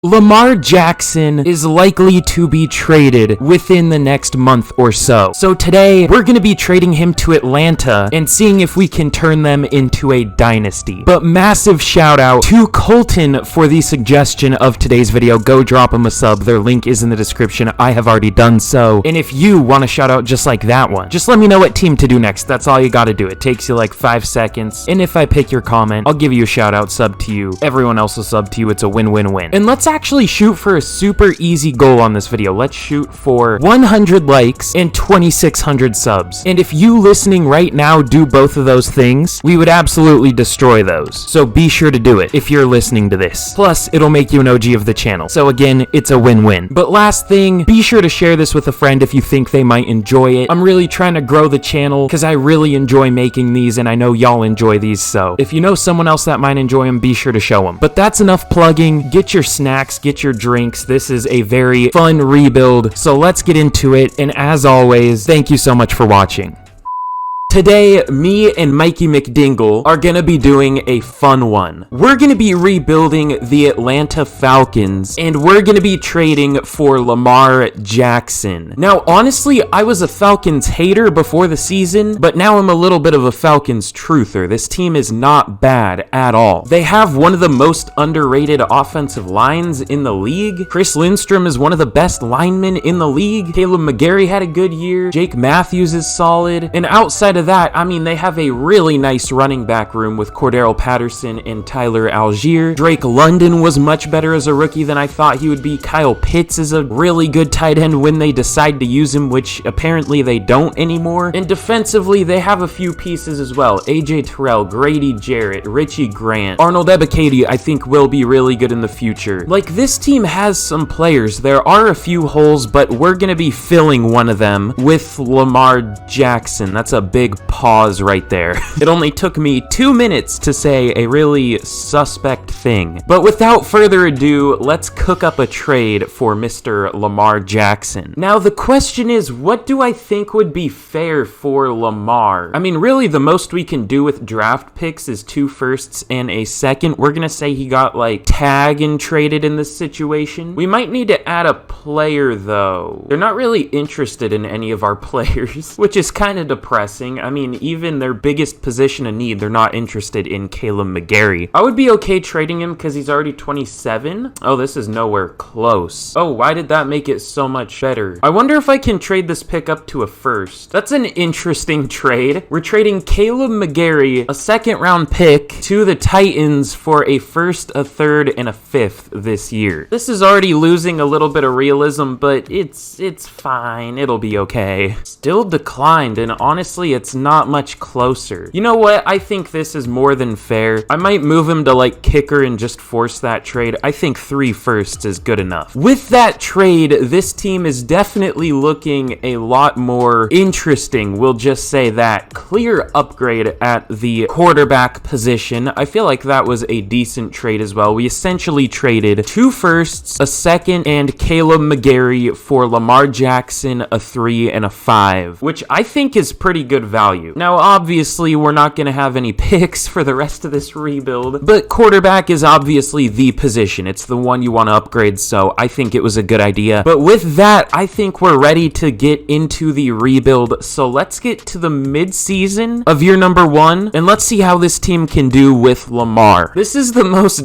Lamar Jackson is likely to be traded within the next month or so. So today, we're going to be trading him to Atlanta and seeing if we can turn them into a dynasty. But massive shout out to Colton for the suggestion of today's video. Go drop him a sub. Their link is in the description. I have already done so. And if you want a shout out just like that one, just let me know what team to do next. That's all you got to do. It takes you like 5 seconds. And if I pick your comment, I'll give you a shout out, sub to you. Everyone else will sub to you. It's a win-win-win. And let's actually shoot for a super easy goal on this video. Let's shoot for 100 likes and 2,600 subs. And if you listening right now do both of those things, we would absolutely destroy those. So be sure to do it if you're listening to this. Plus, it'll make you an OG of the channel. So again, it's a win-win. But last thing, be sure to share this with a friend if you think they might enjoy it. I'm really trying to grow the channel because I really enjoy making these and I know y'all enjoy these. So if you know someone else that might enjoy them, be sure to show them. But that's enough plugging. Get your snacks, get your drinks. This is a very fun rebuild, so let's get into it. And as always, thank you so much for watching. Today, me and Mikey McDingle are gonna be doing a fun one. We're gonna be rebuilding the Atlanta Falcons, and we're gonna be trading for Lamar Jackson. Now, honestly, I was a Falcons hater before the season, but now I'm a little bit of a Falcons truther. This team is not bad at all. They have one of the most underrated offensive lines in the league. Chris Lindstrom is one of the best linemen in the league. Caleb McGarry had a good year. Jake Matthews is solid. And outside of that, I mean, they have a really nice running back room with Cordero Patterson and Tyler Algier. Drake London was much better as a rookie than I thought he would be. Kyle Pitts is a really good tight end when they decide to use him, which apparently they don't anymore. And defensively, they have a few pieces as well. AJ Terrell, Grady Jarrett, Richie Grant, Arnold Ebiketie, I think will be really good in the future. Like, this team has some players. There are a few holes, but we're gonna be filling one of them with Lamar Jackson. That's a big pause right there. It only took me 2 minutes to say a really suspect thing. But without further ado, let's cook up a trade for Mr. Lamar Jackson. Now, the question is, what do I think would be fair for Lamar? I mean, really, the most we can do with draft picks is 2 firsts and a second. We're gonna say he got, like, tag and traded in this situation. We might need to add a player, though. They're not really interested in any of our players, which is kind of depressing. I mean, even their biggest position of need, they're not interested in Caleb McGarry. I would be okay trading him because he's already 27. Oh, this is nowhere close. Oh, why did that make it so much better? I wonder if I can trade this pick up to a first. That's an interesting trade. We're trading Caleb McGarry, a 2nd-round pick, to the Titans for a 1st, a 3rd, and a 5th this year. This is already losing a little bit of realism, but it's fine. It'll be okay. Still declined, and honestly, it's not much closer. You know what? I think this is more than fair. I might move him to like kicker and just force that trade. I think 3 firsts is good enough. With that trade, this team is definitely looking a lot more interesting. We'll just say that. Clear upgrade at the quarterback position. I feel like that was a decent trade as well. We essentially traded 2 firsts, a 2nd, and Caleb McGarry for Lamar Jackson, a 3 and a 5, which I think is pretty good value. Now, obviously, we're not going to have any picks for the rest of this rebuild, but quarterback is obviously the position. It's the one you want to upgrade, so I think it was a good idea. But with that, I think we're ready to get into the rebuild, so let's get to the mid-season of year number 1, and let's see how this team can do with Lamar. This is the most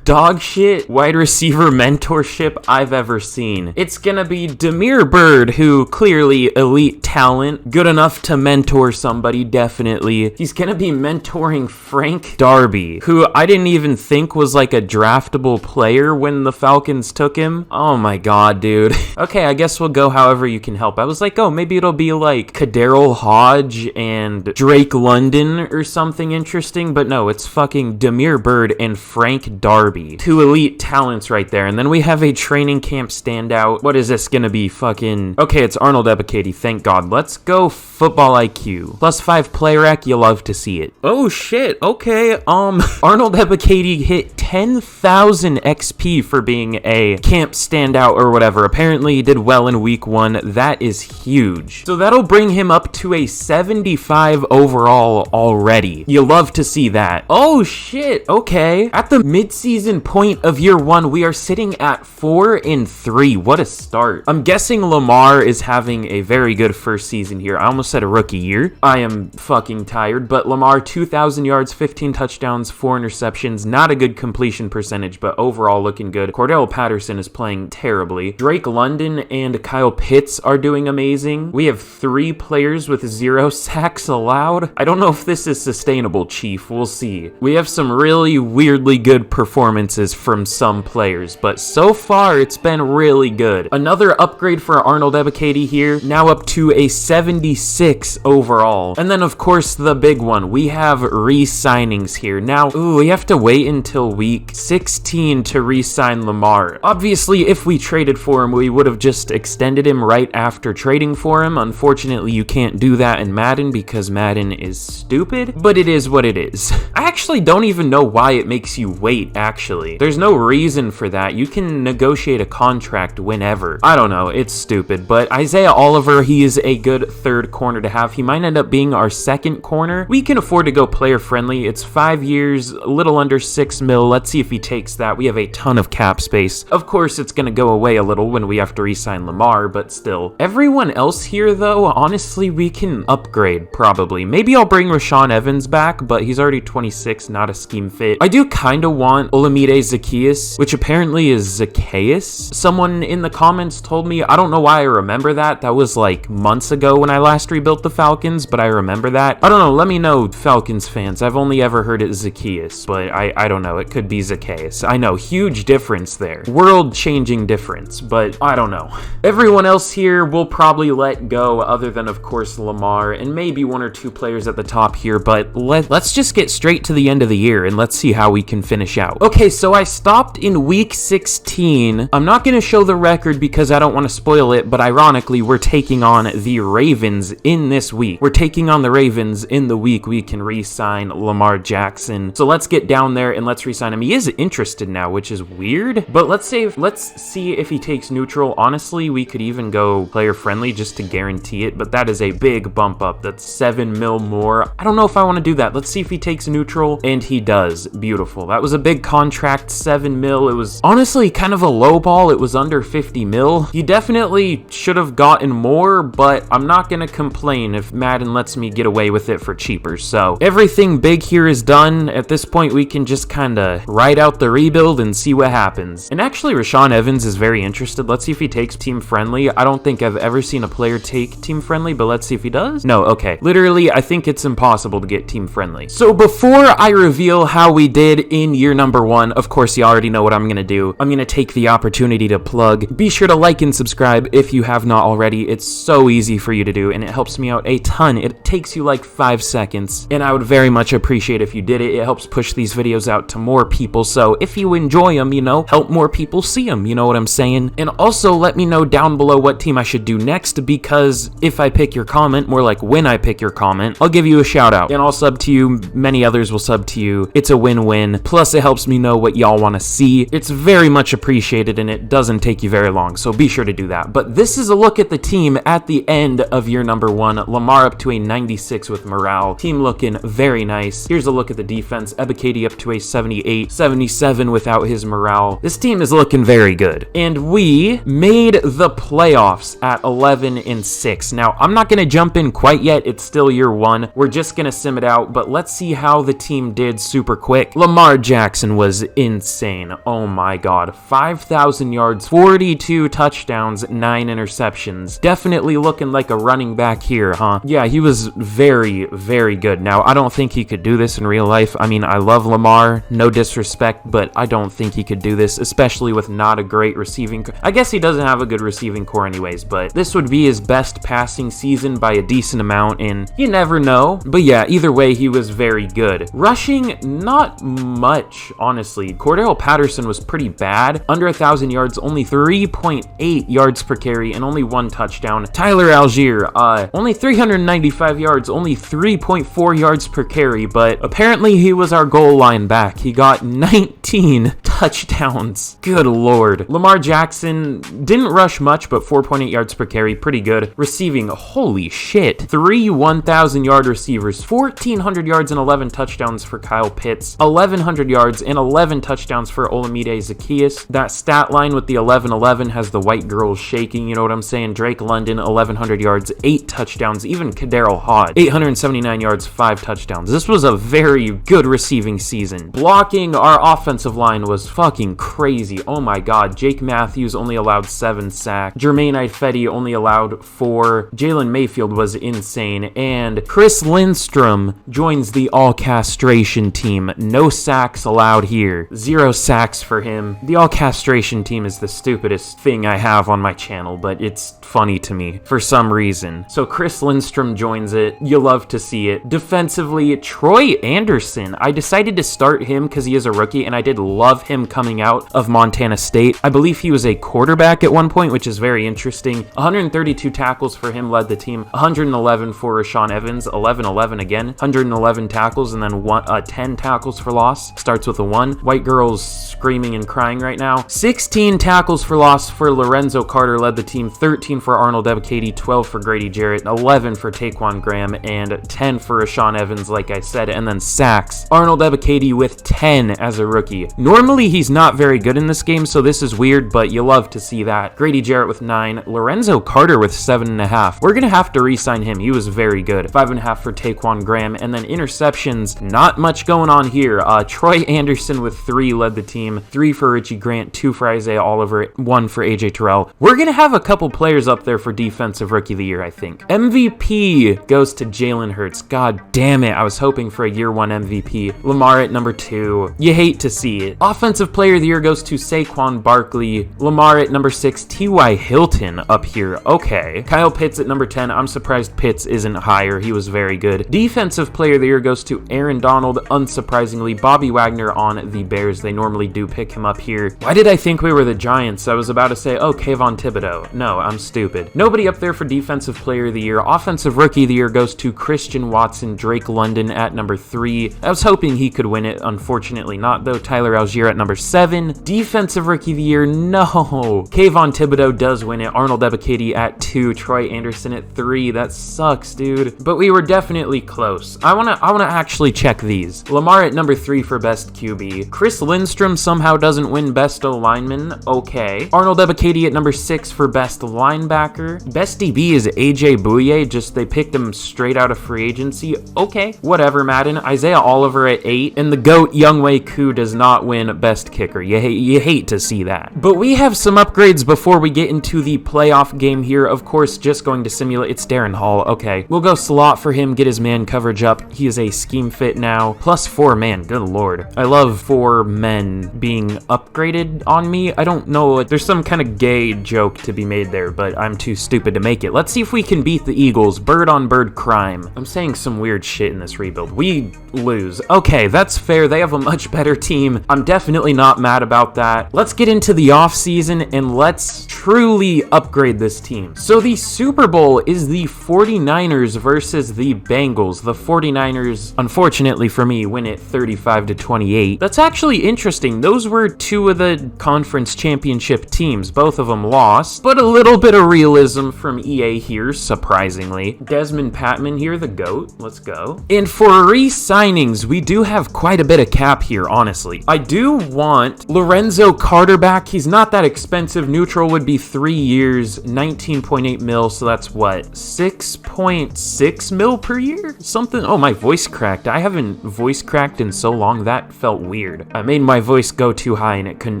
dog shit wide receiver mentorship I've ever seen. It's gonna be Damiere Byrd, who clearly elite talent, good enough to mentor somebody, definitely. He's gonna be mentoring Frank Darby, who I didn't even think was like a draftable player when the Falcons took him. Oh my god, dude. Okay, I guess we'll go however you can help. I was like, oh, maybe it'll be like Cordero Hodge and Drake London or something interesting, but no, it's fucking Damiere Byrd and Frank Darby. 2 elite talents right there. And then we have a training camp standout. What is this gonna be? Fucking... Okay, it's Arnold Ebiketie. Thank God. Let's go football IQ. +5 play rec. You love to see it. Oh, shit. Okay. Arnold Ebiketie hit 10,000 XP for being a camp standout or whatever. Apparently he did well in week 1. That is huge. So that'll bring him up to a 75 overall already. You love to see that. Oh shit, okay. At the mid-season point of year 1, we are sitting at 4-3. What a start. I'm guessing Lamar is having a very good first season here. I almost said a rookie year. I am fucking tired, but Lamar, 2,000 yards, 15 touchdowns, 4 interceptions. Not a good completion percentage, but overall looking good. Cordell Patterson is playing terribly. Drake London and Kyle Pitts are doing amazing. We have 3 players with 0 sacks allowed. I don't know if this is sustainable, Chief. We'll see. We have some really weirdly good performances from some players, but so far it's been really good. Another upgrade for Arnold Ebiketie here, now up to a 76 overall. And then of course the big one, we have re-signings here. Now, we have to wait until week 16 to re-sign Lamar. Obviously, if we traded for him, we would have just extended him right after trading for him. Unfortunately, you can't do that in Madden because Madden is stupid, but it is what it is. I actually don't even know why it makes you wait, actually. There's no reason for that. You can negotiate a contract whenever. I don't know, it's stupid, but Isaiah Oliver, he is a good third corner to have. He might end up being our second corner. We can afford to go player friendly. It's 5 years, a little under 6 mil. Let's see if he takes that. We have a ton of cap space. Of course, it's gonna go away a little when we have to re-sign Lamar, but still. Everyone else here, though, honestly, we can upgrade, probably. Maybe I'll bring Rashaan Evans back, but he's already 26, not a scheme fit. I do kind of want Olamide Zaccheaus, which apparently is Zacchaeus. Someone in the comments told me, I don't know why I remember that. That was like months ago when I last rebuilt the Falcons, but I remember that. I don't know, let me know, Falcons fans. I've only ever heard it Zaccheaus, but I don't know. It could be Zacchaeus. I know, huge difference there. World-changing difference, but I don't know. Everyone else here will probably let go, other than, of course, Lamar, and maybe 1 or 2 players at the top here, but let's just get straight to the end of the year, and let's see how we can finish out. Okay, so I stopped in week 16. I'm not going to show the record because I don't want to spoil it, but ironically, we're taking on the Ravens in this week. We're taking on the Ravens in the week we can re-sign Lamar Jackson. So let's get down there and let's re-sign him. He is interested now, which is weird, but let's see if he takes neutral. Honestly, we could even go player friendly just to guarantee it, but that is a big bump up. That's 7 mil more. I don't know if I want to do that. Let's see if he takes neutral, and he does. Beautiful. That was a big contract, 7 mil. It was honestly kind of a low ball. It was under 50 mil. He definitely should have gotten more, but I'm not going to complain if Madden lets me get away with it for cheaper. So everything big here is done. At this point, we can just kind of ride out the rebuild and see what happens. And actually, Rashaan Evans is very interested. Let's see if he takes team friendly. I don't think I've ever seen a player take team friendly, but let's see if he does. No, okay. Literally, I think it's impossible to get team friendly. So before I reveal how we did in year number 1, of course, you already know what I'm going to do. I'm going to take the opportunity to plug. Be sure to like and subscribe if you have not already. It's so easy for you to do, and it helps me out a ton. It takes you like 5 seconds, and I would very much appreciate if you did it. It helps push these videos out to more people, so if you enjoy them, help more people see them, you know what I'm saying? And also let me know down below what team I should do next, because if I pick your comment, more like when I pick your comment, I'll give you a shout out, and I'll sub to you, many others will sub to you. It's a win-win, plus it helps me know what y'all want to see. It's very much appreciated, and it doesn't take you very long, so be sure to do that. But this is a look at the team at the end of year number 1. Lamar up to a 96 with morale. Team looking very nice. Here's a look at the defense. Ebiketie up to a 78, 77 without his morale. This team is looking very good. And we made the playoffs at 11-6. Now, I'm not going to jump in quite yet. It's still year 1. We're just going to sim it out, but let's see how the team did super quick. Lamar Jackson was insane. Oh my God. 5,000 yards, 42 touchdowns, 9 interceptions. Definitely looking like a running back here, huh? Yeah, he was very, very good. Now, I don't think he could do this in real life. I mean, I love Lamar, no disrespect, but I don't think he could do this, especially with not a great receiving core. I guess he doesn't have a good receiving core anyways, but this would be his best passing season by a decent amount, and you never know. But yeah, either way, he was very good. Rushing, not much, honestly. Cordell Patterson was pretty bad. Under 1,000 yards, only 3.8 yards per carry, and only 1 touchdown. Tyler Algier, only 395 yards, only 3.4 yards per carry, but apparently he was our goal line back. He got got 19 touchdowns. Good lord. Lamar Jackson didn't rush much, but 4.8 yards per carry, pretty good. Receiving, holy shit. 3 1,000-yard receivers, 1,400 yards and 11 touchdowns for Kyle Pitts, 1,100 yards and 11 touchdowns for Olamide Zaccheaus. That stat line with the 11-11 has the white girls shaking, you know what I'm saying? Drake London, 1,100 yards, 8 touchdowns. Even Kaderil Hodge, 879 yards, 5 touchdowns. This was a very good receiving season. Blocking, our offensive line was fucking crazy. Oh my god. Jake Matthews only allowed 7 sacks. Jermaine Ifedi only allowed 4. Jalen Mayfield was insane. And Chris Lindstrom joins the all-castration team. No sacks allowed here. 0 sacks for him. The all-castration team is the stupidest thing I have on my channel, but it's funny to me for some reason. So Chris Lindstrom joins it. You love to see it. Defensively, Troy Anderson. I decided to start him because he is a rookie, and I did love him coming out of Montana State. I believe he was a quarterback at one point, which is very interesting. 132 tackles for him led the team. 111 for Rashaan Evans. 11-11 again. 111 tackles, and then 10 tackles for loss. Starts with a 1. White girls screaming and crying right now. 16 tackles for loss for Lorenzo Carter led the team. 13 for Arnold Ebiketie. 12 for Grady Jarrett. 11 for Taquan Graham, and 10 for Rashaan Evans, like I said. And then sacks. Arnold Ebiketie with 10 as a rookie. Normally, he's not very good in this game, so this is weird, but you love to see that. Grady Jarrett with 9. Lorenzo Carter with 7.5. We're going to have to re-sign him. He was very good. 5.5 for Taquan Graham, and then interceptions. Not much going on here. Troy Anderson with 3 led the team. 3 for Richie Grant, 2 for Isaiah Oliver, 1 for AJ Terrell. We're going to have a couple players up there for Defensive Rookie of the Year, I think. MVP goes to Jalen Hurts. God damn it. I was hoping for a year 1 MVP. Lamar at number 2. You hate to see it. Offensive Player of the Year goes to Saquon Barkley. Lamar at number 6. T.Y. Hilton up here. Okay. Kyle Pitts at number 10. I'm surprised Pitts isn't higher. He was very good. Defensive Player of the Year goes to Aaron Donald. Unsurprisingly, Bobby Wagner on the Bears. They normally do pick him up here. Why did I think we were the Giants? I was about to say, oh, Kayvon Thibodeau. No, I'm stupid. Nobody up there for Defensive Player of the Year. Offensive Rookie of the Year goes to Christian Watson. Drake London at number 3. I was hoping he could win it. Unfortunately not, though. Tyler Algier at number 7. Defensive Rookie of the Year, no. Kayvon Thibodeau does win it. Arnold Ebiketie at 2. Troy Anderson at 3. That sucks, dude. But we were definitely close. I wanna actually check these. Lamar at number 3 for Best QB. Chris Lindstrom somehow doesn't win Best O-Lineman. Okay. Arnold Ebiketie at number 6 for Best Linebacker. Best DB is AJ Bouye. Just they picked him straight out of free agency. Okay. Whatever, Madden. Isaiah Oliver at 8. And the GOAT Younghoe Koo does not win Best Kicker. You hate to see that. But we have some upgrades before we get into the playoff game here. Of course, just going to simulate. It's Darren Hall. Okay. We'll go slot for him, get his man coverage up. He is a scheme fit now. Plus 4 man. Good lord. I love 4 men being upgraded on me. I don't know. There's some kind of gay joke to be made there, but I'm too stupid to make it. Let's see if we can beat the Eagles. Bird on bird crime. I'm saying some weird shit in this rebuild. We lose. Okay, that's fair. They have a much better team. I'm definitely not mad about that. Let's get into the offseason and let's truly upgrade this team. So the Super Bowl is the 49ers versus the Bengals. The 49ers, unfortunately for me, win it 35-28. That's actually interesting. Those were 2 of the conference championship teams. Both of them lost, but a little bit of realism from EA here, surprisingly. Desmond Patman here, the GOAT. Let's go. And for re-signings, we do have quite a bit of cap here, honestly. I do want Lorenzo Carter back. He's not that expensive. Neutral would be 3 years, 19.8 mil, so that's what, 6.6 mil per year? Something. Oh, my voice cracked. I haven't voice cracked in so long. That felt weird. I made my voice go too high and it couldn't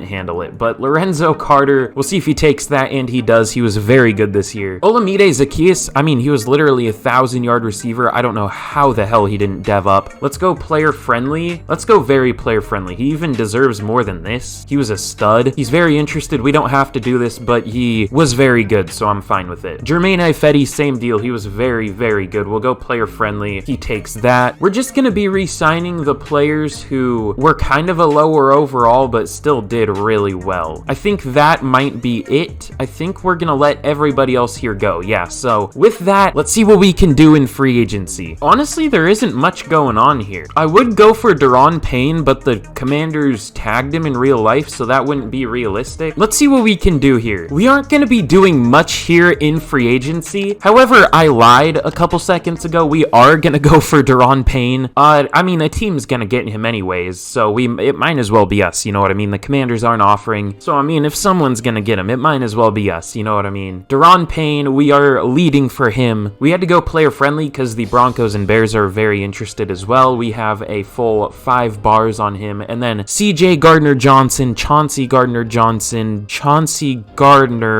handle it. But Lorenzo Carter, we'll see if he takes that, and he does. He was very good this year. Olamide Zaccheaus, I mean, he was literally a 1,000-yard receiver. I don't know how the hell he didn't dev up. Let's go player friendly. Let's go very player friendly. He even deserves was more than this. He was a stud. He's very interested. We don't have to do this, but he was very good, so I'm fine with it. Jermaine Ifedi, same deal. He was very, very good. We'll go player friendly. He takes that. We're just going to be re-signing the players who were kind of a lower overall, but still did really well. I think that might be it. I think we're going to let everybody else here go. Yeah, so with that, let's see what we can do in free agency. Honestly, there isn't much going on here. I would go for Daron Payne, but the Commanders tagged him in real life, so that wouldn't be realistic. Let's see what we can do here. We aren't going to be doing much here in free agency. However, I lied a couple seconds ago. We are going to go for Daron Payne. I mean, a team's going to get him anyways, so it might as well be us, you know what I mean? The Commanders aren't offering, so I mean, if someone's going to get him, it might as well be us, you know what I mean? Daron Payne, we are leading for him. We had to go player friendly because the Broncos and Bears are very interested as well. We have a full 5 bars on him, and then CJ Gardner-Johnson, Chauncey Gardner,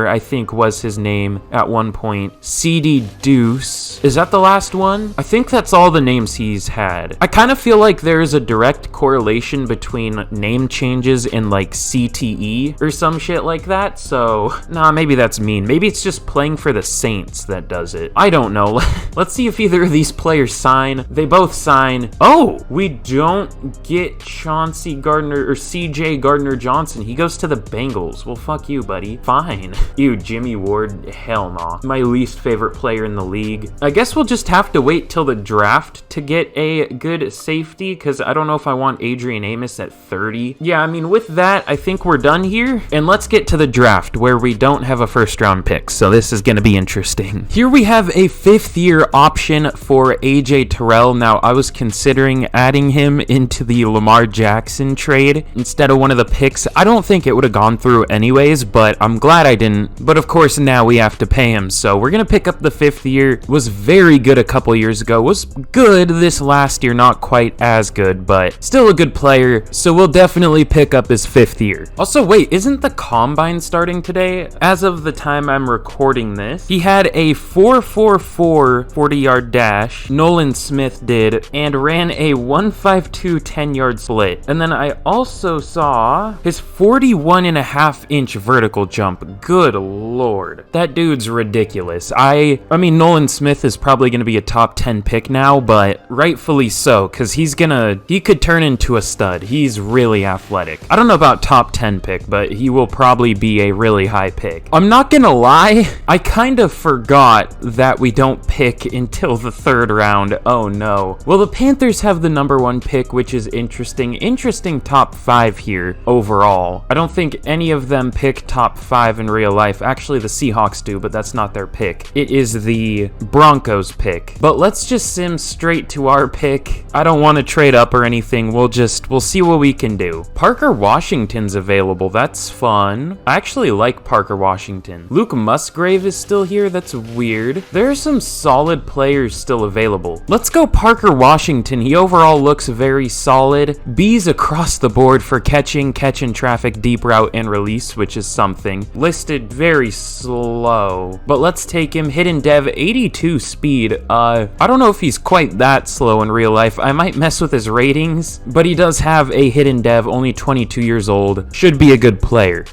I think was his name at one point. CD Deuce. Is that the last one? I think that's all the names he's had. I kind of feel like there is a direct correlation between name changes and like CTE or some shit like that, so nah, maybe that's mean. Maybe it's just playing for the Saints that does it. I don't know. Let's see if either of these players sign. They both sign. Oh, we don't get Chauncey Gardner or CJ Gardner-Johnson. He goes to the Bengals. Well, fuck you, buddy. Fine. Ew, Jimmy Ward. Hell nah. My least favorite player in the league. I guess we'll just have to wait till the draft to get a good safety, because I don't know if I want Adrian Amos at 30. Yeah, I mean, with that, I think we're done here. And let's get to the draft, where we don't have a first-round pick, so this is going to be interesting. Here we have a 5th-year option for AJ Terrell. Now, I was considering adding him into the Lamar Jackson trade instead of one of the picks. I don't think it would have gone through anyways, but I'm glad I didn't. But of course, now we have to pay him, so we're going to pick up the 5th year. Was very good a couple years ago. Was good this last year, not quite as good, but still a good player, so we'll definitely pick up his 5th year. Also, wait, isn't the Combine starting today? As of the time I'm recording this, he had a 4.44 40-yard dash, Nolan Smith did, and ran a 1.52 10-yard split. And then I also saw his 41.5-inch vertical jump. Good lord. That dude's ridiculous. I mean, Nolan Smith is probably going to be a top 10 pick now, but rightfully so, because he could turn into a stud. He's really athletic. I don't know about top 10 pick, but he will probably be a really high pick. I'm not going to lie, I kind of forgot that we don't pick until the 3rd round. Oh no. Well, the Panthers have the number 1 pick, which is interesting. Interesting top 5 here overall. I don't think any of them pick top 5 in real life. Actually, the Seahawks do, but that's not their pick. It is the Broncos pick. But let's just sim straight to our pick. I don't want to trade up or anything. We'll see what we can do. Parker Washington's available. That's fun. I actually like Parker Washington. Luke Musgrave is still here. That's weird. There are some solid players still available. Let's go Parker Washington. He overall looks very solid. B's across the board for catch in traffic, deep route, and release, which is something. Listed very slow, but let's take him. Hidden dev, 82 speed. I don't know if he's quite that slow in real life. I might mess with his ratings, but he does have a hidden dev, only 22 years old. Should be a good player.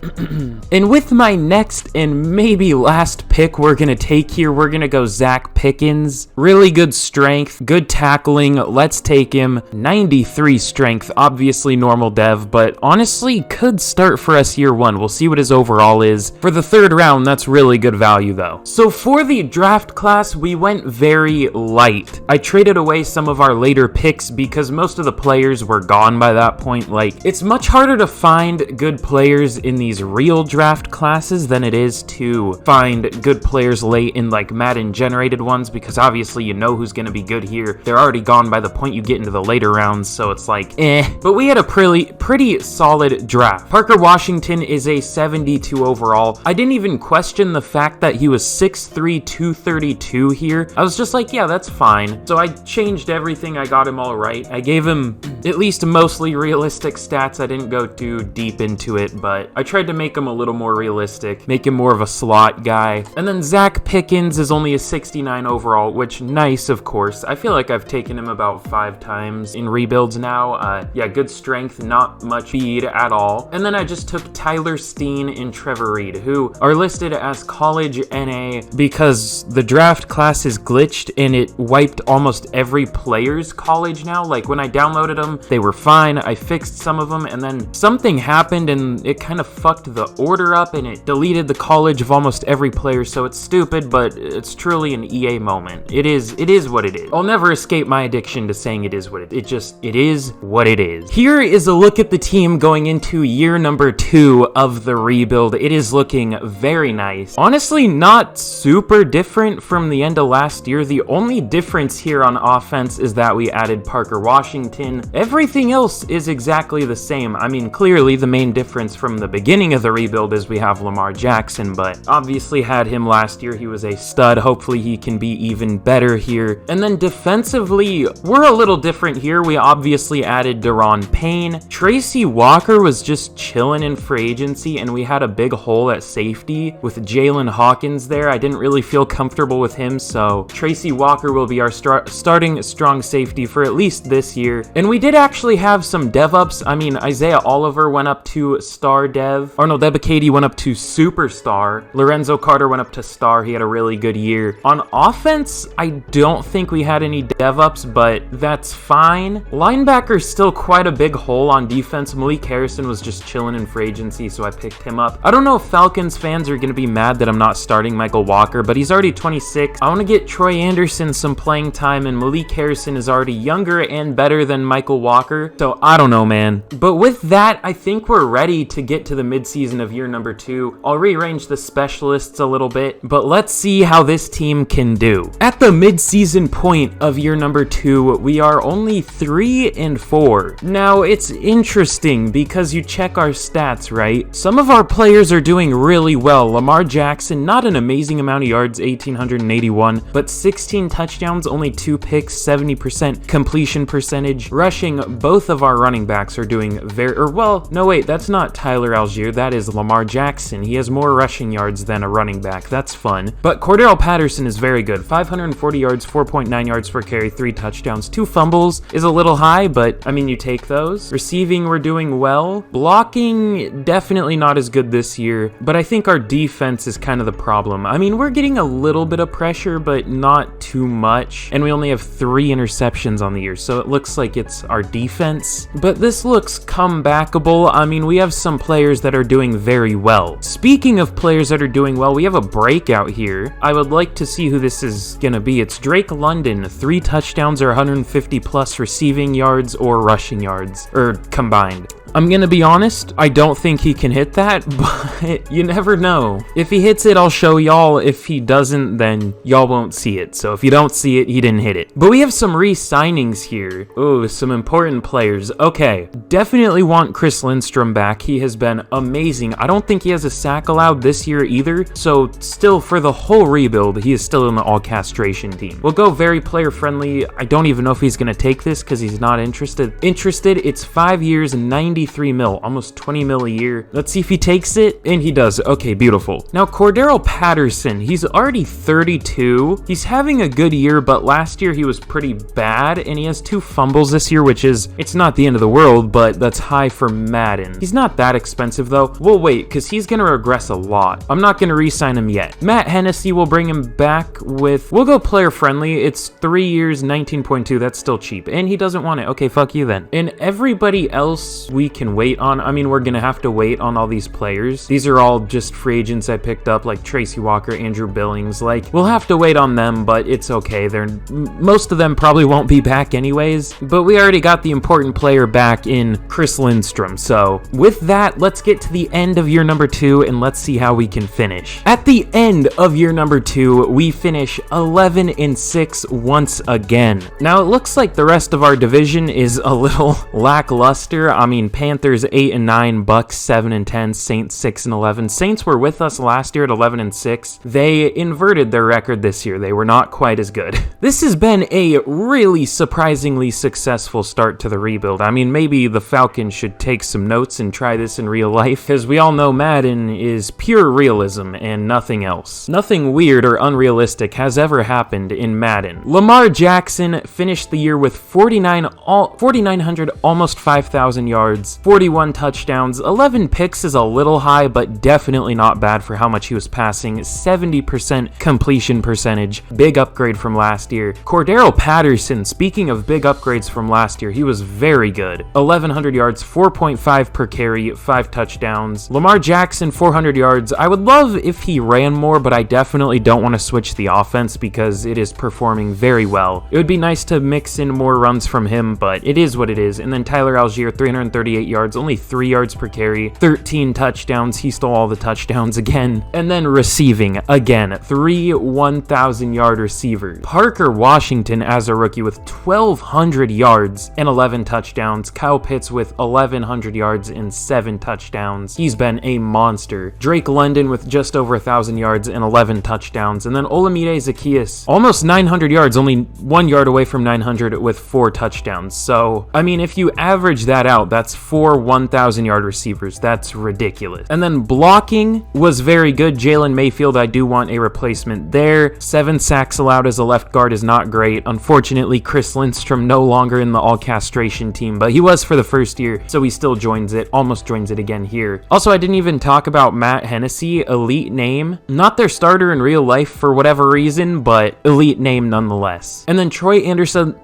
And with my next and maybe last pick we're gonna take here, we're gonna go Zach Pickens. Really good strength, good tackling. Let's take him. 93 strength, obviously normal dev, but honestly could start for us year 1. We'll see what his overall is. For the 3rd round, that's really good value though. So for the draft class, we went very light. I traded away some of our later picks because most of the players were gone by that point. Like, it's much harder to find good players in these real draft classes than it is to find good players late in like Madden generated ones, because obviously you know who's going to be good here. They're already gone by the point you get into the later rounds, so it's like but we had a pretty solid draft. Parker Washington is a 72 overall. I didn't even question the fact that he was 6'3", 232 here. I was just like, yeah, that's fine. So I changed everything. I got him all right. I gave him at least mostly realistic stats. I didn't go too deep into it, but I tried to make him a little more realistic, make him more of a slot guy. And then Zach Pickens is only a 69 overall, which nice, of course. I feel like I've taken him about 5 times in rebuilds now. Yeah, good strength, not much speed at all. And then I just took Tyler Steen and Trevor Reed, who are listed as college NA because the draft class is glitched and it wiped almost every player's college now. Like when I downloaded them, they were fine. I fixed some of them and then something happened and it kind of fucked the order up and it deleted the college of almost every player. So it's stupid, but it's truly an EA moment. It is what it is. I'll never escape my addiction to saying it is what it is. It is what it is. Here is a look at the team going into year number 2 of the rebuild. It is looking very nice. Honestly, not super different from the end of last year. The only difference here on offense is that we added Parker Washington. Everything else is exactly the same. I mean, clearly the main difference from the beginning of the rebuild is we have Lamar Jackson, but obviously had him last year. He was a stud. Hopefully he can be even better here. And then defensively, we're a little different here. We obviously added Daron Payne. Tracy Walker was just chilling in free agency, and we had a big hole at safety with Jalen Hawkins there. I didn't really feel comfortable with him, so Tracy Walker will be our starting strong safety for at least this year. And we did actually have some dev ups. I mean, Isaiah Oliver went up to star dev. Arnold Ebiketie went up to superstar. Lorenzo Carter went up to star. He had a really good year. On offense, I don't think we had any dev ups, but that's fine. Linebacker's still quite a big hole. On defense, Malik Harrison was just chilling in free agency, so I picked him up. I don't know if Falcons fans are going to be mad that I'm not starting Michael Walker, but he's already 26. I want to get Troy Anderson some playing time, and Malik Harrison is already younger and better than Michael Walker, so I don't know, man. But with that, I think we're ready to get to the midseason of year number 2. I'll rearrange the specialists a little bit, but let's see how this team can do. At the midseason point of year number 2, we are only 3-4. Now, it's interesting because you check our stats, right? Some of our players are doing really well. Lamar Jackson, not an amazing amount of yards, 1,881, but 16 touchdowns, only 2 picks, 70% completion percentage. Rushing, both of our running backs are doing no wait, that's not Tyler Algier, that is Lamar Jackson. He has more rushing yards than a running back. That's fun. But Cordero Patterson is very good. 540 yards, 4.9 yards per carry, 3 touchdowns, 2 fumbles is a little high, but I mean, you take those. Receiving, we're doing well. Blocking, definitely not as good this year, but I think our defense is kind of the problem. I mean, we're getting a little bit of pressure, but not too much, and we only have 3 interceptions on the year, so it looks like it's our defense, but this looks comebackable. I mean, we have some players that are doing very well. Speaking of players that are doing well, we have a breakout here. I would like to see who this is gonna be. It's Drake London, 3 touchdowns or 150 plus receiving yards or rushing yards, or combined. I'm gonna be honest, I don't think he can hit that, but you never know. If he hits it, I'll show y'all. If he doesn't, then y'all won't see it. So if you don't see it, he didn't hit it. But we have some re-signings here. Oh, some important players. Okay, definitely want Chris Lindstrom back. He has been amazing. I don't think he has a sack allowed this year either. So still, for the whole rebuild, he is still in the all-castration team. We'll go very player-friendly. I don't even know if he's gonna take this because he's not interested. It's 5 years and 93 mil, almost 20 mil a year. Let's see if he takes it, and he does. Okay, beautiful. Now, Cordero Patterson, he's already 32. He's having a good year, but last year he was pretty bad, and he has 2 fumbles this year, which is, it's not the end of the world, but that's high for Madden. He's not that expensive, though. We'll wait, because he's going to regress a lot. I'm not going to re-sign him yet. Matt Hennessy will bring him back with, we'll go player-friendly. It's 3 years, 19.2. That's still cheap, and he doesn't want it. Okay, fuck you then. And everybody else we can wait on. I mean, we're gonna have to wait on all these players. These are all just free agents I picked up, like Tracy Walker, Andrew Billings. Like, we'll have to wait on them, but it's okay. Most of them probably won't be back anyways, but we already got the important player back in Chris Lindstrom. So with that, let's get to the end of year number 2 and let's see how we can finish. At the end of year number 2, we finish 11-6 once again. Now, it looks like the rest of our division is a little lackluster. I mean, Panthers 8 and 9, Bucks 7 and 10, Saints 6 and 11. Saints were with us last year at 11 and 6. They inverted their record this year. They were not quite as good. This has been a really surprisingly successful start to the rebuild. I mean, maybe the Falcons should take some notes and try this in real life, because we all know Madden is pure realism and nothing else. Nothing weird or unrealistic has ever happened in Madden. Lamar Jackson finished the year with 4,900, almost 5,000 yards, 41 touchdowns. 11 picks is a little high, but definitely not bad for how much he was passing. 70% completion percentage. Big upgrade from last year. Cordero Patterson, speaking of big upgrades from last year, he was very good. 1,100 yards, 4.5 per carry, 5 touchdowns. Lamar Jackson, 400 yards. I would love if he ran more, but I definitely don't want to switch the offense because it is performing very well. It would be nice to mix in more runs from him, but it is what it is. And then Tyler Algier, 338 yards, only 3 yards per carry, 13 touchdowns. He stole all the touchdowns again. And then receiving, again, 3 1,000-yard receivers. Parker Washington as a rookie with 1,200 yards and 11 touchdowns. Kyle Pitts with 1,100 yards and 7 touchdowns. He's been a monster. Drake London with just over 1,000 yards and 11 touchdowns. And then Olamide Zaccheaus, almost 900 yards, only 1 yard away from 900 with 4 touchdowns. So, I mean, if you average that out, that's 4 1,000-yard receivers. That's ridiculous. And then blocking was very good. Jalen Mayfield, I do want a replacement there. 7 sacks allowed as a left guard is not great. Unfortunately, Chris Lindstrom no longer in the all-castration team, but he was for the first year, so he still joins it, almost joins it again here. Also, I didn't even talk about Matt Hennessy, elite name. Not their starter in real life for whatever reason, but elite name nonetheless. And then Troy Anderson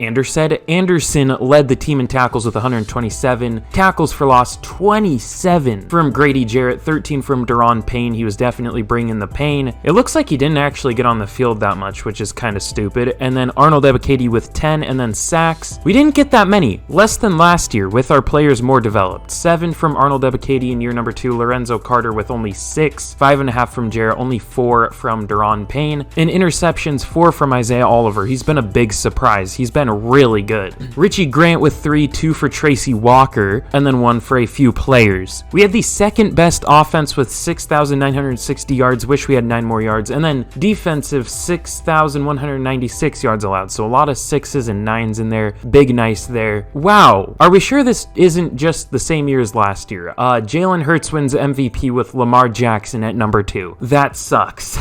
led the team in tackles with 127. Tackles for loss, 27 from Grady Jarrett, 13 from Daron Payne. He was definitely bringing the pain. It looks like he didn't actually get on the field that much, which is kind of stupid. And then Arnold Ebiketie with 10, and then sacks. We didn't get that many, less than last year with our players more developed. 7 from Arnold Ebiketie in year number 2. Lorenzo Carter with only 6. 5.5 from Jarrett, only 4 from Daron Payne. And interceptions, 4 from Isaiah Oliver. He's been a big surprise. He's been really good. Richie Grant with 3, 2 for Tracy Walker, and then 1 for a few players. We had the second best offense with 6,960 yards. Wish we had 9 more yards. And then defensive, 6,196 yards allowed. So a lot of 6s and 9s in there. Big nice there. Wow. Are we sure this isn't just the same year as last year? Jalen Hurts wins MVP with Lamar Jackson at number 2. That sucks.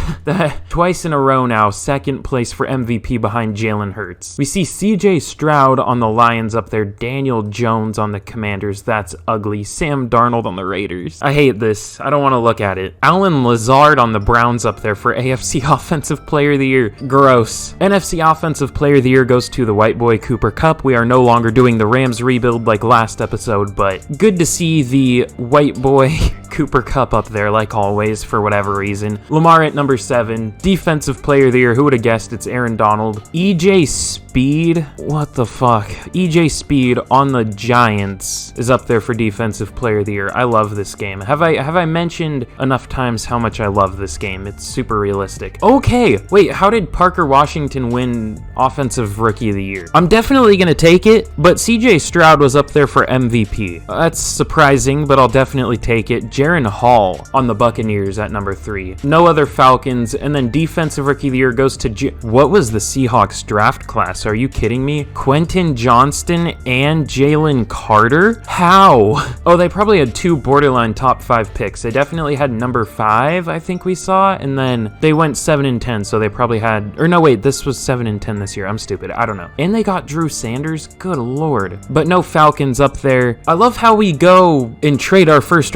Twice in a row now, second place for MVP behind Jalen Hurts. We see CJ Stroud on the Lions up there. Daniel Jones on the Commanders. That's ugly. Sam Darnold on the Raiders. I hate this. I don't want to look at it. Alan Lazard on the Browns up there for AFC Offensive Player of the Year. Gross. NFC Offensive Player of the Year goes to the white boy Cooper Kupp. We are no longer doing the Rams rebuild like last episode, but good to see the white boy Cooper Kupp up there like always for whatever reason. Lamar at number 7. Defensive Player of the Year. Who would have guessed it's Aaron Donald. EJ Speed. What the fuck? EJ Speed on the Giants is up there for Defensive Player of the Year. I love this game. Have I mentioned enough times how much I love this game? It's super realistic. Okay, wait, how did Parker Washington win Offensive Rookie of the Year? I'm definitely gonna take it, but CJ Stroud was up there for MVP. That's surprising, but I'll definitely take it. Jaron Hall on the Buccaneers at number 3. No other Falcons, and then Defensive Rookie of the Year goes to what was the Seahawks draft class? Are you kidding me? Quentin Johnston and Jalen Carter? How? Oh, they probably had 2 borderline top 5 picks. They definitely had number 5, I think we saw, and then they went 7 and 10, so they probably had, or no, wait, this was 7 and 10 this year. I'm stupid. I don't know. And they got Drew Sanders. Good lord. But no Falcons up there. I love how we go and trade our first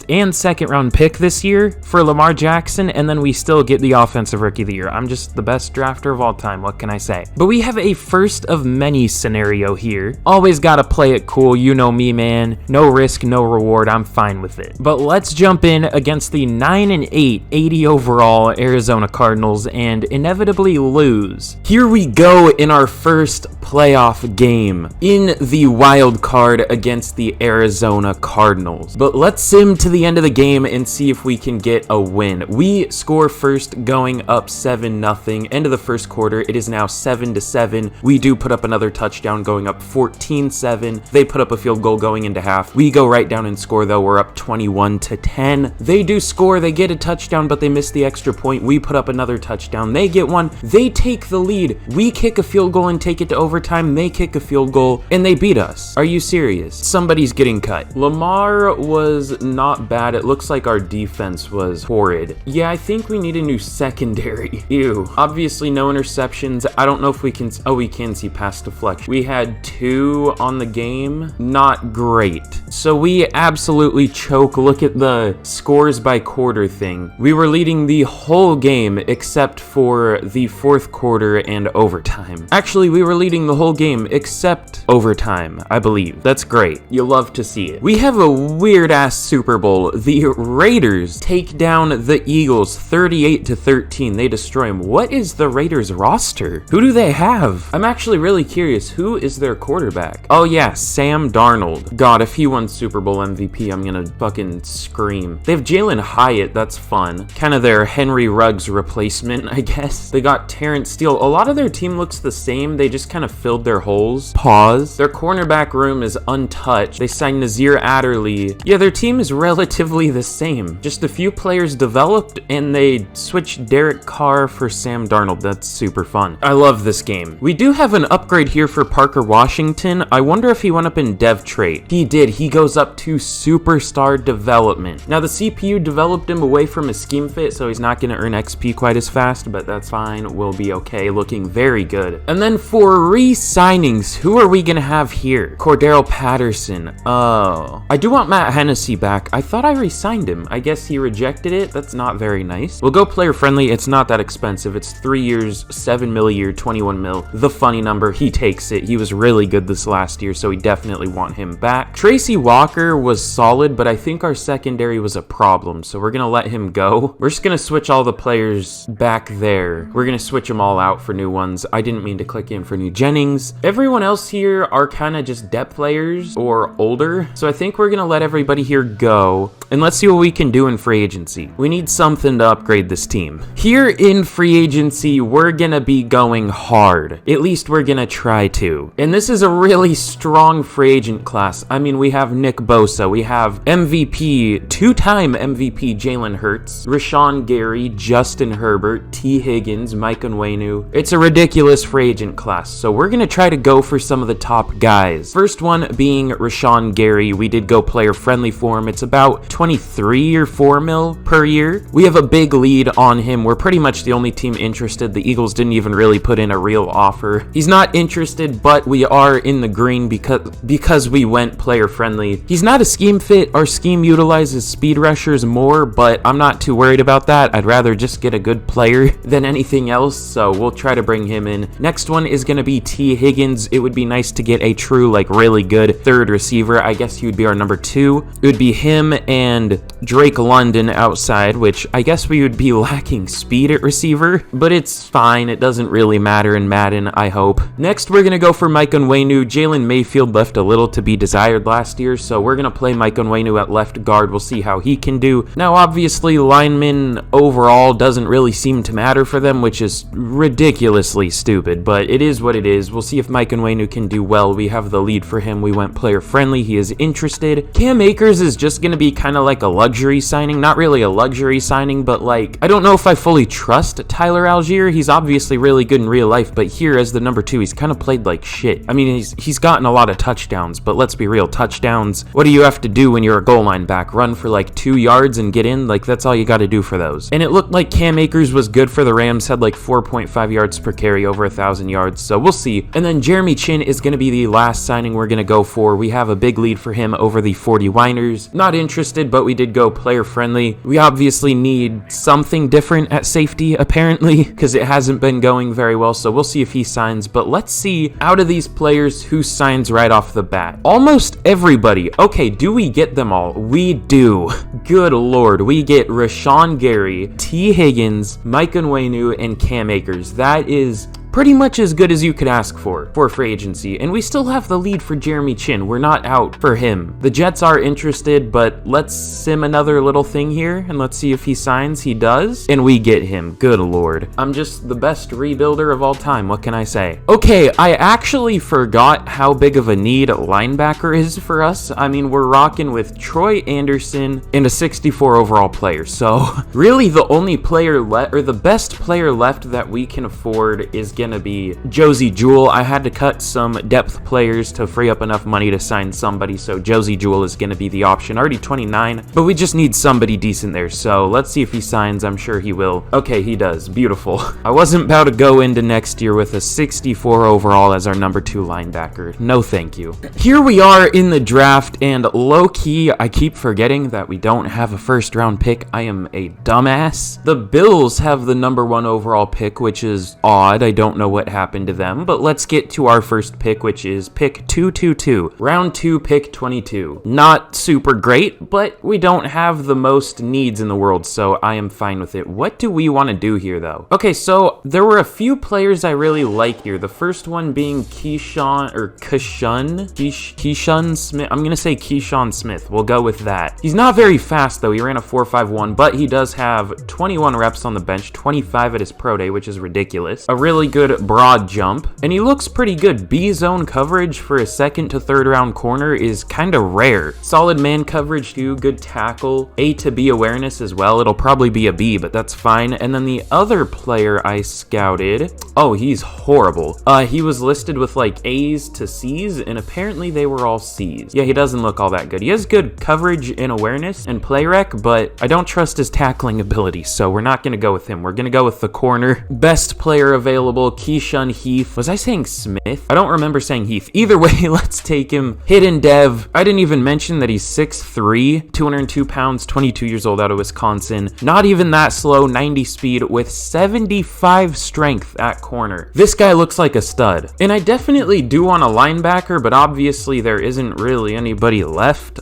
and second round pick this year for Lamar Jackson, and then we still get the Offensive Rookie of the Year. I'm just the best drafter of all time. What can I say? But we have a first of many scenario here. Always gotta play it cool. You know me, man. No risk, no reward. I'm fine with it. But let's jump in against the 9 and 8, 80 overall Arizona Cardinals and inevitably lose. Here we go in our first playoff game in the wild card against the Arizona Cardinals. But let's sim to the end of the game and see if we can get a win. We score first, going up 7-0. End of the first quarter, it is now 7-7. We do put up another touchdown, going up 14-7. They put up a field goal, going into half. We go right down and score though. We're up 21-10. They do score. They get a touchdown, but they miss the extra point. We put up another touchdown. They get one. They take the lead. We kick a field goal and take it to overtime. They kick a field goal and they beat us. Are you serious? Somebody's getting cut. Lamar was not bad. It looks like our defense was horrid. Yeah, I think we need a new secondary. Ew. Obviously no interceptions. I don't know if we can, oh, we can see pass deflection. We had 2 on the game. Not great. So we absolutely choke. Look at the scores by quarter thing. We were leading the whole game except for the 4th quarter and overtime. Actually, we were leading the whole game except overtime, I believe. That's great. You love to see it. We have a weird ass Super Bowl. The Raiders take down the Eagles 38-13. They destroy them. What is the Raiders roster? Who do they have? I'm actually really curious. Who is their quarterback? Oh yeah, Sam Darnold. God, if he won Super Bowl MVP, I'm gonna fucking scream. They have Jalen Hyatt. That's fun. Kind of their Henry Ruggs replacement, I guess. They got Terrence Steele. A lot of their team looks the same. They just kind of filled their holes. Pause. Their cornerback room is untouched. They signed Nazir Adderley. Yeah, their team is relatively the same. Just a few players developed and they switched Derek Carr for Sam Darnold. That's super fun. I love this game. We do have an upgrade here for Parker Washington. I wonder if he went up in dev trait. He did. He goes up to superstar development. Now the CPU developed him away from his scheme fit, so he's not going to earn XP quite as fast, but that's fine. We'll be okay. Looking very good. And then for re-signings, who are we going to have here? Cordero Patterson. Oh. I do want Matt Hennessy back. I thought I re-signed him. I guess he rejected it. That's not very nice. We'll go player friendly. It's not that expensive. It's 3 years, 7 mil a year, 21 mil. The funny number. He takes it. He was really good this last year, so we definitely want him back. Tracy Walker was solid, but I think our secondary was a problem, so we're going to let him go. We're just going to switch all the players back there. We're going to switch them all out for new ones. I didn't mean to click in for new Jennings. Everyone else here are kind of just depth players or older, so I think we're going to let everybody here go. And let's see what we can do in free agency. We need something to upgrade this team. Here in free agency, we're going to be going hard. At least we're going to try to. And this is a really strong free agent class. I mean, we have Nick Bosa. We have MVP, 2-time MVP Jalen Hurts, Rashawn Gary, Justin Herbert, T. Higgins, Mike Onwenu. It's a ridiculous free agent class. So we're going to try to go for some of the top guys. First one being Rashawn Gary. We did go player friendly for him. It's about 23 or 4 mil per year. We have a big lead on him. We're pretty much the only team interested. The Eagles didn't even really put in a real offer. He's not interested, but we are in the green because we went player friendly. He's not a scheme fit. Our scheme utilizes speed rushers more, but I'm not too worried about that. I'd rather just get a good player than anything else, so we'll try to bring him in. Next one is going to be T. Higgins. It would be nice to get a true, like, really good third receiver. I guess he would be our number 2. It would be him and Drake London outside, which I guess we would be lacking speed at receiver, but it's fine. It doesn't really matter in Madden, I hope. Next, we're going to go for Mike Onwenu. Jalen Mayfield left a little to be desired last year, so we're going to play Mike Onwenu at left guard. We'll see how he can do. Now, obviously, linemen overall doesn't really seem to matter for them, which is ridiculously stupid, but it is what it is. We'll see if Mike Onwenu can do well. We have the lead for him. We went player friendly. He is interested. Cam Akers is just going to be kind of like a luxury signing. Not really a luxury signing, but like, I don't know if I fully trust Tyler Algier. He's obviously really good in real life, but here as the number 2, he's kind of played like shit. I mean, he's gotten a lot of touchdowns, but let's be real, touchdowns, what do you have to do when you're a goal line back? Run for like 2 yards and get in? Like, that's all you got to do for those. And it looked like Cam Akers was good for the Rams, had like 4.5 yards per carry, over 1,000 yards, so we'll see. And then Jeremy Chin is going to be the last signing we're going to go for. We have a big lead for him over the 40 Winers. Not interested, but we did go player friendly. We obviously need something different at safety, apparently, because it hasn't been going very well, so we'll see if he signs. But let's see, out of these players, who signs right off the bat. Almost everybody. Okay, do we get them all? We do. Good lord. We get Rashawn Gary, T. Higgins, Mike Onwenu, and Cam Akers. That is pretty much as good as you could ask for free agency. And we still have the lead for Jeremy Chin. We're not out for him. The Jets are interested, but let's sim another little thing here and let's see if he signs. He does, and we get him. Good lord. I'm just the best rebuilder of all time. What can I say? Okay, I actually forgot how big of a need linebacker is for us. I mean, we're rocking with Troy Anderson and a 64 overall player. So really the only player left, or the best player left that we can afford is gonna be Josie Jewell. I had to cut some depth players to free up enough money to sign somebody, so Josie Jewell is gonna be the option. Already 29, but we just need somebody decent there. So let's see if he signs. I'm sure he will. Okay, he does. Beautiful. I wasn't about to go into next year with a 64 overall as our number 2 linebacker. No thank you. Here we are in the draft, and low-key, I keep forgetting that we don't have a first-round pick. I am a dumbass. The Bills have the number 1 overall pick, which is odd. I don't know what happened to them, but let's get to our first pick, which is pick 222. Round 2, pick 22. Not super great, but we don't have the most needs in the world, so I am fine with it. What do we want to do here, though? Okay, so there were a few players I really like here. The first one being Keyshawn Smith. I'm going to say Keyshawn Smith. We'll go with that. He's not very fast, though. He ran a 4.51, but he does have 21 reps on the bench, 25 at his pro day, which is ridiculous. A really good broad jump, and he looks pretty good. B zone coverage for a second to third round corner is kind of rare. Solid man coverage too, good tackle, A to B awareness as well. It'll probably be a B, but that's fine. And then the other player I scouted, oh, he's horrible. He was listed with like A's to C's, and apparently they were all C's. Yeah, he doesn't look all that good. He has good coverage and awareness and play rec, but I don't trust his tackling ability, so we're not going to go with him. We're going to go with the corner. Best player available, Keyshawn Heath. Was I saying Smith? I don't remember saying Heath. Either way, let's take him. Hidden Dev. I didn't even mention that he's 6'3", 202 pounds, 22 years old, out of Wisconsin. Not even that slow, 90 speed with 75 strength at corner. This guy looks like a stud. And I definitely do want a linebacker, but obviously there isn't really anybody left.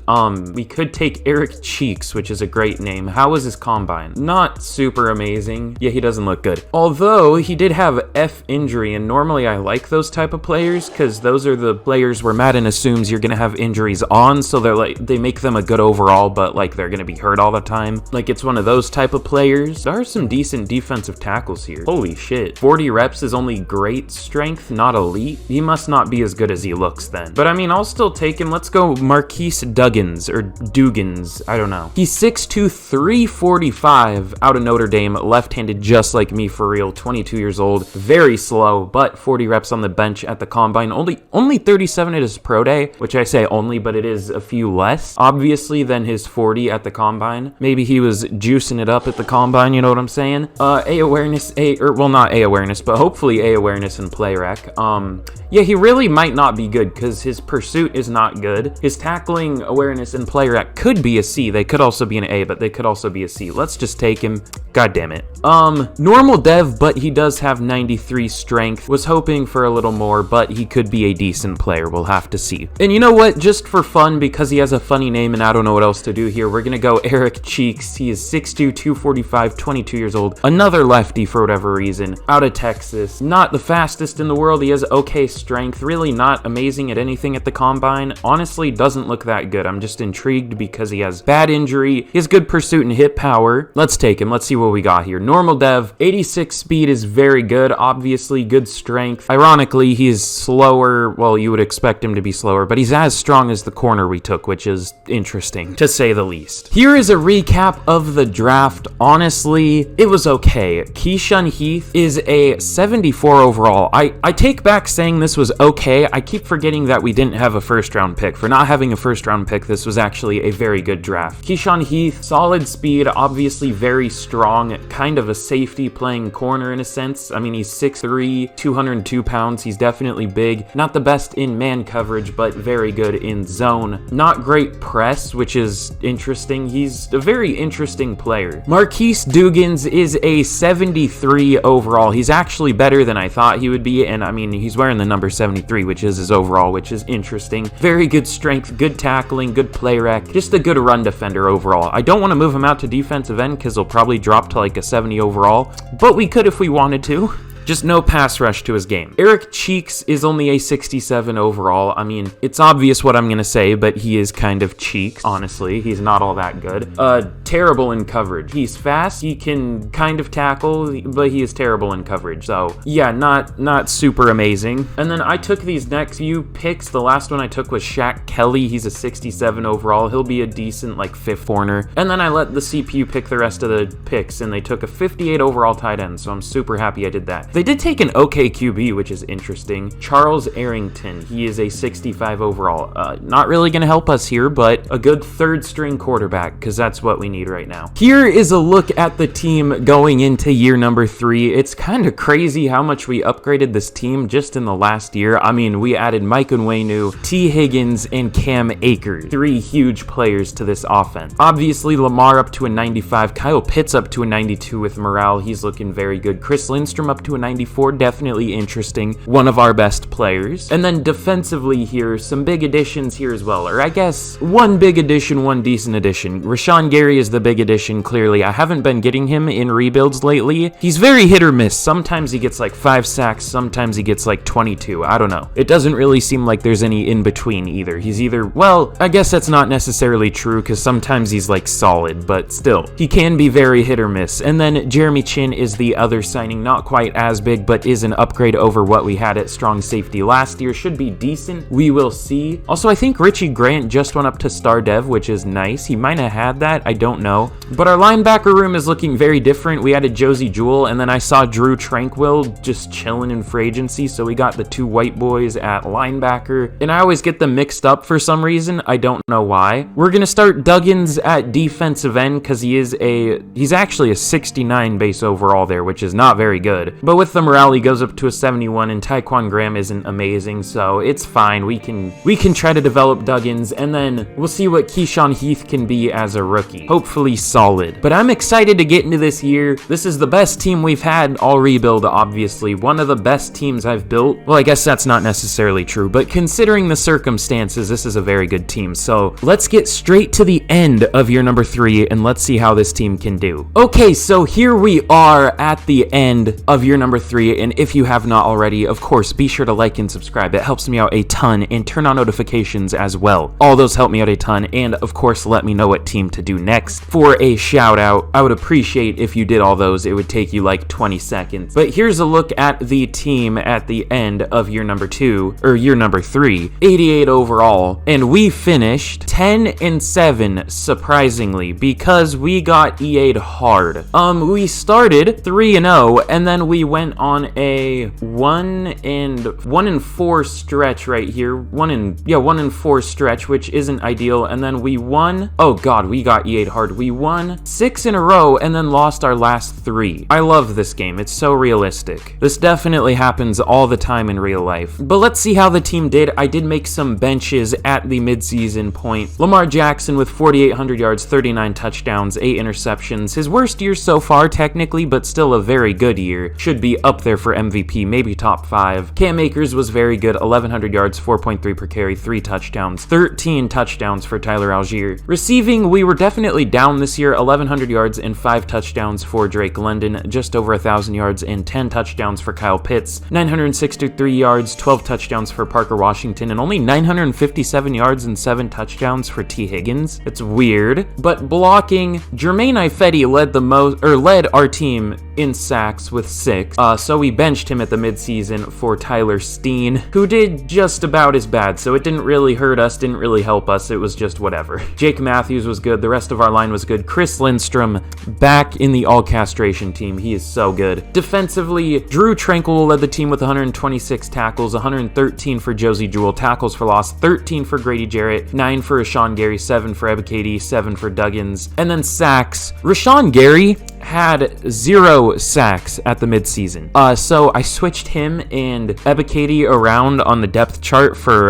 We could take Eric Cheeks, which is a great name. How was his combine? Not super amazing. Yeah, he doesn't look good. Although he did have F injury, and normally I like those type of players because those are the players where Madden assumes you're gonna have injuries on, so they make them a good overall, but like they're gonna be hurt all the time. Like it's one of those type of players. There are some decent defensive tackles here. Holy shit. 40 reps is only great strength, not elite. He must not be as good as he looks then. But I mean, I'll still take him. Let's go Marquise Duggins or Dugans. I don't know. He's 6'2", 345 out of Notre Dame, left-handed just like me for real, 22 years old, very slow, but 40 reps on the bench at the combine, only 37 at his pro day, which I say only, but it is a few less, obviously, than his 40 at the combine. Maybe he was juicing it up at the combine, you know what I'm saying? A awareness, not A awareness, but hopefully A awareness and play rec. Yeah, he really might not be good because his pursuit is not good. His tackling, awareness, and play rec could be a C. They could also be an A, but they could also be a C. Let's just take him. God damn it. Normal dev, but he does have 93 strength. Was hoping for a little more, but he could be a decent player. We'll have to see. And you know what? Just for fun, because he has a funny name and I don't know what else to do here, we're gonna go Eric Cheeks. He is 6'2", 245, 22 years old. Another lefty for whatever reason. Out of Texas. Not the fastest in the world. He has okay strength. Really not amazing at anything at the combine. Honestly, doesn't look that good. I'm just intrigued because he has bad injury. He has good pursuit and hit power. Let's take him. Let's see what we got here. Normal dev. 86 speed is very good. Obviously, good strength. Ironically, he is slower. Well, you would expect him to be slower, but he's as strong as the corner we took, which is interesting, to say the least. Here is a recap of the draft. Honestly, it was okay. Keyshawn Heath is a 74 overall. I take back saying this was okay. I keep forgetting that we didn't have a first round pick. For not having a first round pick, this was actually a very good draft. Keyshawn Heath, solid speed, obviously very strong, kind of a safety playing corner in a sense. I mean, he's 6'3", 202 pounds. He's definitely big. Not the best in man coverage, but very good in zone. Not great press, which is interesting. He's a very interesting player. Marquise Dugans is a 73 overall. He's actually better than I thought he would be, and I mean, he's wearing the number 73, which is his overall, which is interesting. Very good strength, good tackling, good play rec, just a good run defender overall. I don't want to move him out to defensive end because he'll probably drop to like a 70 overall, but we could if we wanted to. Just no pass rush to his game. Eric Cheeks is only a 67 overall. I mean, it's obvious what I'm gonna say, but he is kind of Cheeks, honestly. He's not all that good. Terrible in coverage. He's fast, he can kind of tackle, but he is terrible in coverage. So yeah, not super amazing. And then I took these next few picks. The last one I took was Shaq Kelly. He's a 67 overall. He'll be a decent like 5th corner. And then I let the CPU pick the rest of the picks, and they took a 58 overall tight end, so I'm super happy I did that. They did take an okay QB, which is interesting. Charles Arrington, he is a 65 overall. Not really gonna help us here, but a good 3rd string quarterback, because that's what we need right now. Here is a look at the team going into year number 3. It's kind of crazy how much we upgraded this team just in the last year. I mean, we added Mike Onwenu, T. Higgins, and Cam Akers. 3 huge players to this offense. Obviously, Lamar up to a 95, Kyle Pitts up to a 92 with morale. He's looking very good. Chris Lindstrom up to a 94, definitely interesting. One of our best players. And then defensively here, some big additions here as well. Or I guess one big addition, one decent addition. Rashawn Gary is the big addition, clearly. I haven't been getting him in rebuilds lately. He's very hit or miss. Sometimes he gets like 5 sacks, sometimes he gets like 22. I don't know. It doesn't really seem like there's any in between either. He's either, well, I guess that's not necessarily true because sometimes he's like solid, but still, he can be very hit or miss. And then Jeremy Chin is the other signing, not quite as big, but is an upgrade over what we had at strong safety last year. Should be decent. We will see. Also, I think Richie Grant just went up to star dev, which is nice. He might have had that. I don't know. But our linebacker room is looking very different. We added Josie Jewell, and then I saw Drew Tranquil just chilling in free agency, so we got the 2 white boys at linebacker, and I always get them mixed up for some reason. I don't know why. We're gonna start Duggins at defensive end because he's actually a 69 base overall there, which is not very good. But with the morale, he goes up to a 71, and Tyquan Graham isn't amazing, so it's fine. We can try to develop Duggins, and then we'll see what Keyshawn Heath can be as a rookie. Hopefully solid. But I'm excited to get into this year. This is the best team we've had all rebuild, obviously. One of the best teams I've built. Well, I guess that's not necessarily true, but considering the circumstances, this is a very good team. So let's get straight to the end of year number 3, and let's see how this team can do. Okay, so here we are at the end of year number 3, and if you have not already, of course, be sure to like and subscribe. It helps me out a ton, and turn on notifications as well. All those help me out a ton, and of course, let me know what team to do next for a shout out. I would appreciate if you did all those. It would take you like 20 seconds. But here's a look at the team at the end of year number 2, or year number 3, 88 overall, and we finished 10-7, surprisingly, because we got EA'd hard. We started 3-0, and then we went on a 1-4 stretch right here. 1-4 stretch, which isn't ideal, and then we won. Oh god, we got EA'd hard. We won 6 in a row and then lost our last 3. I love this game. It's so realistic. This definitely happens all the time in real life. But let's see how the team did. I did make some benches at the midseason point. Lamar Jackson with 4,800 yards, 39 touchdowns, 8 interceptions. His worst year so far, technically, but still a very good year. Should be up there for MVP, maybe top 5. Cam Akers was very good, 1,100 yards, 4.3 per carry, 3 touchdowns, 13 touchdowns for Tyler Algier. Receiving, we were definitely down this year, 1,100 yards and 5 touchdowns for Drake London, just over 1,000 yards and 10 touchdowns for Kyle Pitts, 963 yards, 12 touchdowns for Parker Washington, and only 957 yards and 7 touchdowns for T. Higgins. It's weird. But blocking, Jermaine Ifedi led our team in sacks with 6, so we benched him at the midseason for Tyler Steen, who did just about as bad, so it didn't really hurt us, didn't really help us, it was just whatever. Jake Matthews was good, the rest of our line was good. Chris Lindstrom back in the all-castration team, he is so good. Defensively, Drew Tranquil led the team with 126 tackles, 113 for Josie Jewell, tackles for loss, 13 for Grady Jarrett, 9 for Rashawn Gary, 7 for Ebiketie, 7 for Duggins, and then sacks. Rashawn Gary had 0 sacks at the midseason. So I switched him and Ebiketie around on the depth chart for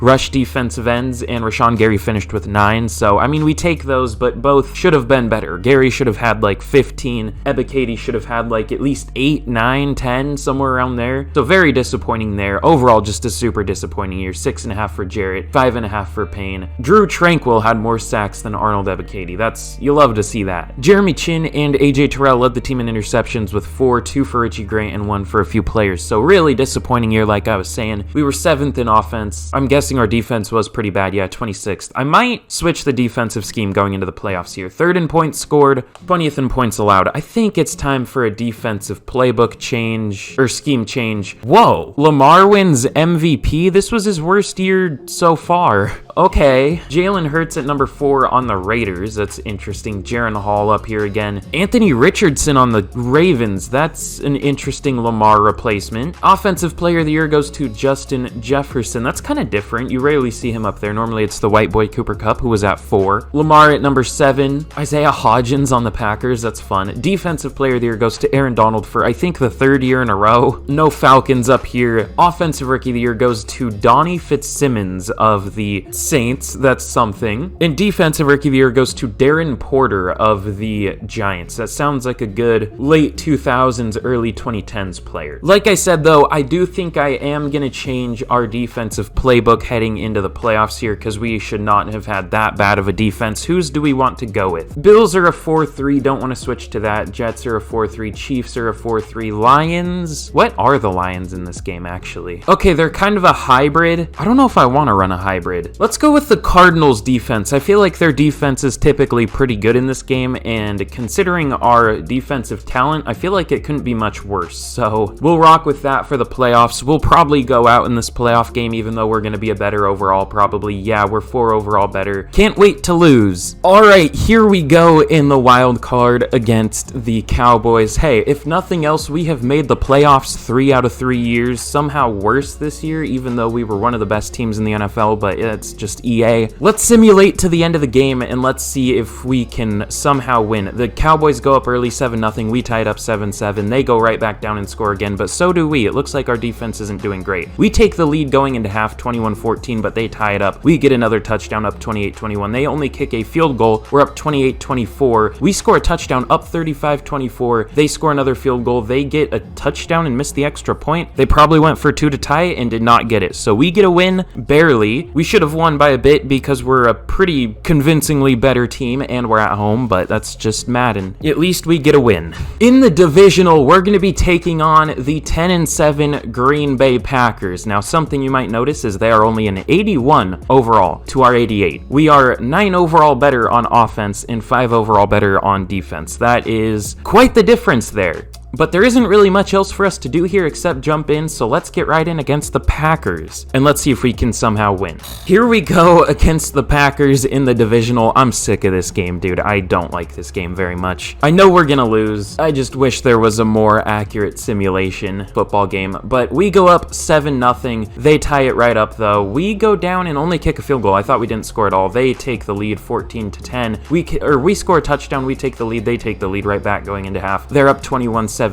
rush defensive ends, and Rashawn Gary finished with 9. So, I mean, we take those, but both should have been better. Gary should have had like 15. Ebiketie should have had like at least 8, 9, 10, somewhere around there. So very disappointing there. Overall, just a super disappointing year. 6.5 for Jarrett, 5.5 for Payne. Drew Tranquil had more sacks than Arnold Ebiketie. You love to see that. Jeremy Chin and AJ AJ Terrell led the team in interceptions with 4, 2 for Richie Grant and 1 for a few players. So really disappointing year, like I was saying. We were 7th in offense. I'm guessing our defense was pretty bad. Yeah, 26th. I might switch the defensive scheme going into the playoffs here. 3rd in points scored, 20th in points allowed. I think it's time for a defensive playbook change, or scheme change. Whoa, Lamar wins MVP. This was his worst year so far. Okay, Jalen Hurts at number 4 on the Raiders. That's interesting. Jaron Hall up here again. Anthony Richardson on the Ravens. That's an interesting Lamar replacement. Offensive player of the year goes to Justin Jefferson. That's kind of different. You rarely see him up there. Normally it's the white boy Cooper Kupp, who was at 4. Lamar at number 7. Isaiah Hodgins on the Packers. That's fun. Defensive player of the year goes to Aaron Donald for, I think, the 3rd year in a row. No Falcons up here. Offensive rookie of the year goes to Donnie Fitzsimmons of the Saints. That's something. And defensive rookie of the year goes to Darren Porter of the Giants. That sounds like a good late 2000s, early 2010s player. Like I said, though, I do think I am going to change our defensive playbook heading into the playoffs here, because we should not have had that bad of a defense. Whose do we want to go with? Bills are a 4-3. Don't want to switch to that. Jets are a 4-3. Chiefs are a 4-3. Lions? What are the Lions in this game, actually? Okay, they're kind of a hybrid. I don't know if I want to run a hybrid. Let's go with the Cardinals defense. I feel like their defense is typically pretty good in this game, and considering our defensive talent, I feel like it couldn't be much worse. So we'll rock with that for the playoffs. We'll probably go out in this playoff game, even though we're going to be a better overall, probably. Yeah, we're 4 overall better. Can't wait to lose. All right, here we go in the wild card against the Cowboys. Hey, if nothing else, we have made the playoffs 3 out of 3 years. Somehow worse this year, even though we were one of the best teams in the NFL, but it's just EA. Let's simulate to the end of the game, and let's see if we can somehow win. The Cowboys go up early 7-0. We tied up 7-7. They go right back down and score again, but so do we. It looks like our defense isn't doing great. We take the lead going into half 21-14, but they tie it up. We get another touchdown up 28-21. They only kick a field goal. We're up 28-24. We score a touchdown up 35-24. They score another field goal. They get a touchdown and miss the extra point. They probably went for 2 to tie it and did not get it. So we get a win, barely. We should have won by a bit because we're a pretty convincingly better team and we're at home, but that's just Madden. At least we get a win. In the divisional, we're going to be taking on the 10-7 Green Bay Packers. Now, something you might notice is they are only an 81 overall to our 88. We are 9 overall better on offense and 5 overall better on defense. That is quite the difference there. But there isn't really much else for us to do here except jump in, so let's get right in against the Packers, and let's see if we can somehow win. Here we go against the Packers in the divisional. I'm sick of this game, dude. I don't like this game very much. I know we're gonna lose. I just wish there was a more accurate simulation football game, but we go up 7-0. They tie it right up, though. We go down and only kick a field goal. I thought we didn't score at all. They take the lead 14-10. We score a touchdown. We take the lead. They take the lead right back going into half. They're up 21-17.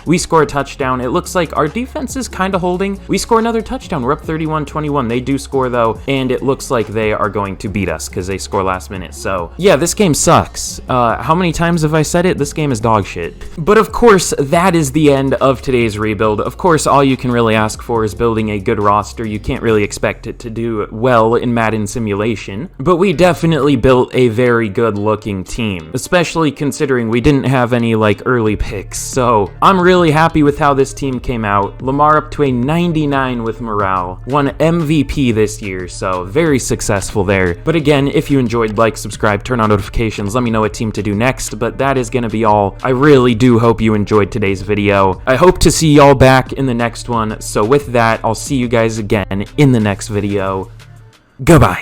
We score a touchdown. It looks like our defense is kind of holding. We score another touchdown. We're up 31-21. They do score, though, and it looks like they are going to beat us because they score last minute. So, yeah, this game sucks. How many times have I said it? This game is dog shit. But, of course, that is the end of today's rebuild. Of course, all you can really ask for is building a good roster. You can't really expect it to do well in Madden simulation. But we definitely built a very good-looking team, especially considering we didn't have any, early picks. So, I'm really happy with how this team came out. Lamar up to a 99 with morale. Won MVP this year, so very successful there. But again, if you enjoyed, like, subscribe, turn on notifications, let me know what team to do next, but that is going to be all. I really do hope you enjoyed today's video. I hope to see y'all back in the next one, so with that, I'll see you guys again in the next video. Goodbye.